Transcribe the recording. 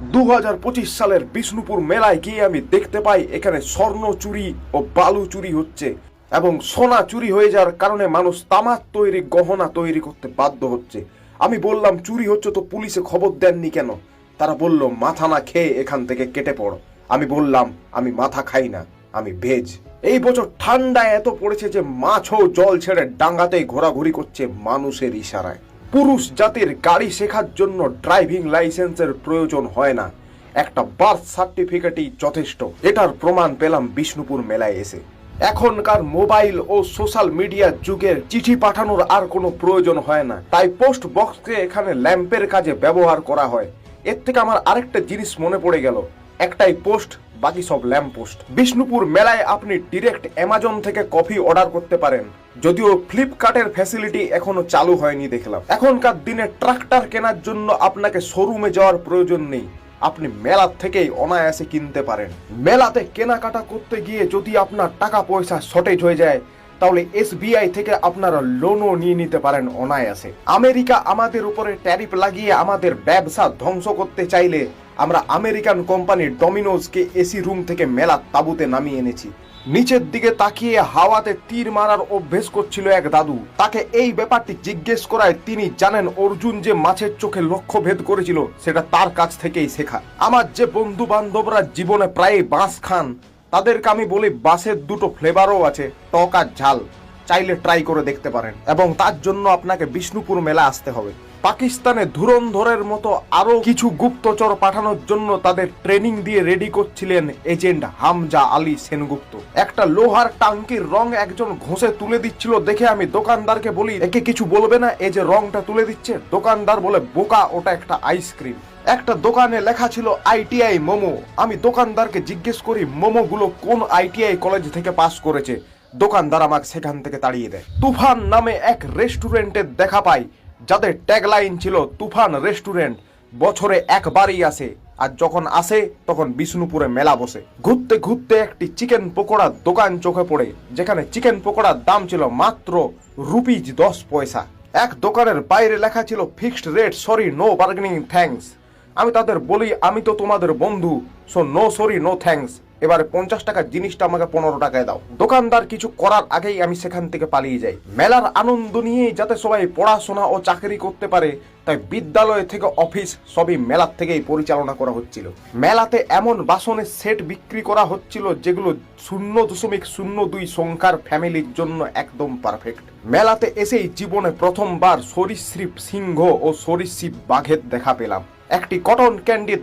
2025 সালের বিষ্ণুপুর মেলায় গিয়ে আমি দেখতে পাই এখানে স্বর্ণ চুরি ও বালু চুরি হচ্ছে এবং সোনা চুরি হয়ে যাওয়ার কারণে মানুষ তামার তৈরি গহনা তৈরি করতে বাধ্য হচ্ছে। আমি বললাম চুরি হচ্ছে তো পুলিশে খবর দেননি কেন? তারা বলল মাথা না খেয়ে এখান থেকে কেটে পড়ো। আমি বললাম আমি মাথা খাই না, আমি ভেজ। এই বছর ঠান্ডা এত পড়েছে যে মাছও জল ছেড়ে ডাঙ্গাতেই ঘোরাঘুরি করছে মানুষের ইশারায়। পুরুষ জাতির গাড়ি শেখার জন্য ড্রাইভিং লাইসেন্সের প্রয়োজন হয় না, একটা বার্থ সার্টিফিকেটই যথেষ্ট। এটার প্রমাণ পেলাম বিষ্ণুপুর মেলায় এসে। এখনকার মোবাইল ও সোশ্যাল মিডিয়ার যুগের চিঠি পাঠানোর আর কোনো প্রয়োজন হয় না, তাই পোস্ট বক্সকে এখানে ল্যাম্পের কাজে ব্যবহার করা হয়। এর থেকে আমার আরেকটা জিনিস মনে পড়ে গেল, একটাই পোস্ট, বাকি সব ল্যাম্প পোস্ট। বিষ্ণুপুর মেলায় আপনি ডিরেক্ট অ্যামাজন থেকে কফি অর্ডার করতে পারেন, যদিও ফ্লিপকার্টের ফ্যাসিলিটি এখনো চালু হয়নি দেখলাম। এখনকার দিনে ট্রাক্টর কেনার জন্য আপনাকে শোরুমে যাওয়ার প্রয়োজন নেই, আপনি মেলা থেকেই অনায়াসে কিনতে পারেন। মেলাতে কেনাকাটা করতে গিয়ে যদি আপনার টাকা পয়সা শর্টেজ হয়ে যায়, তাহলে SBI থেকে আপনারা লোনও নিয়ে নিতে পারেন অনায়াসে। আমেরিকা আমাদের উপরে ট্যারিফ লাগিয়ে আমাদের ব্যবসা ধ্বংস করতে চাইলে আমরা আমেরিকান কোম্পানি ডমিনোজকে এসি রুম থেকে মেলার তাঁবুতে নামিয়ে এনেছি। নিচের দিকে তাকিয়ে হাওয়াতে তীর মারার অভ্যেস করছিল এক দাদু। তাকে এই ব্যাপারটি জিজ্ঞেস করায় তিনি জানেন অর্জুন যে মাছের চোখে লক্ষ্য ভেদ করেছিল সেটা তার কাছ থেকেই শেখা। আমার যে বন্ধু বান্ধবরা জীবনে প্রায় বাঁশ খান, তাদেরকে আমি বলি বাঁশের দুটো ফ্লেভারও আছে, টক আর ঝাল। চাইলে ট্রাই করে দেখতে পারেন, এবং তার জন্য আপনাকে বিষ্ণুপুর মেলা আসতে হবে। পাকিস্তানে ধুরন্ধরের মতো আরো কিছু গুপ্তচর পাঠানোর জন্য তাদের ট্রেনিং দিয়ে রেডি করছিলেন এজেন্ট হামজা আলী সেনগুপ্ত। একটা লোহার টাঙ্কির রং একজন ঘষে তুলে দিচ্ছিল দেখে আমি দোকানদারকে বলি, একে কিছু বলবে না, এই যে রংটা তুলে দিচ্ছে? দোকানদার বলে, বোকা, ওটা একটা আইসক্রিম। একটা দোকানে লেখা ছিল ITI মোমো। আমি দোকানদারকে জিজ্ঞেস করি মোমো গুলো কোন ITI কলেজ থেকে পাস করেছে। দোকানদার আমাকে সেখান থেকে তাড়িয়ে দেয়। তুফান নামে এক রেস্টুরেন্টের দেখা পাই, যাদের ট্যাগলাইন ছিল তুফান রেস্টুরেন্ট বছরে একবারই আসে, আর যখন আসে তখন বিষ্ণুপুরে মেলা বসে। ঘুরতে ঘুরতে একটি চিকেন পকোড়ার দোকান চোখে পড়ে, যেখানে চিকেন পকোড়ার দাম ছিল মাত্র ₹10। এক দোকানের বাইরে লেখা ছিল fixed rate, sorry, no bargaining, thanks. আমি তাদের বলি, আমি তো তোমাদের বন্ধু, so no sorry, no thanks. এবারে 50 টাকার জিনিসটা আমাকে 15 টাকায় দাও। দোকানদার কিছু করার আগেই আমি সেখান থেকে পালিয়ে যাই। মেলার আনন্দ নিয়েই যাতে সবাই পড়াশোনা ও চাকরি করতে পারে, তাই বিদ্যালয় থেকে অফিস সবই মেলার থেকেই পরিচালনা করা হচ্ছিল। মেলাতে এমন বাসনের সেট বিক্রি করা হচ্ছিল যেগুলো 0.02 সংখ্যার ফ্যামিলির জন্য একদম পারফেক্ট। মেলাতে এসেই জীবনে প্রথমবার সরীসৃপ সিংহ ও সরীসৃপ বাঘের দেখা পেলাম। একটি কটন ক্যান্ডির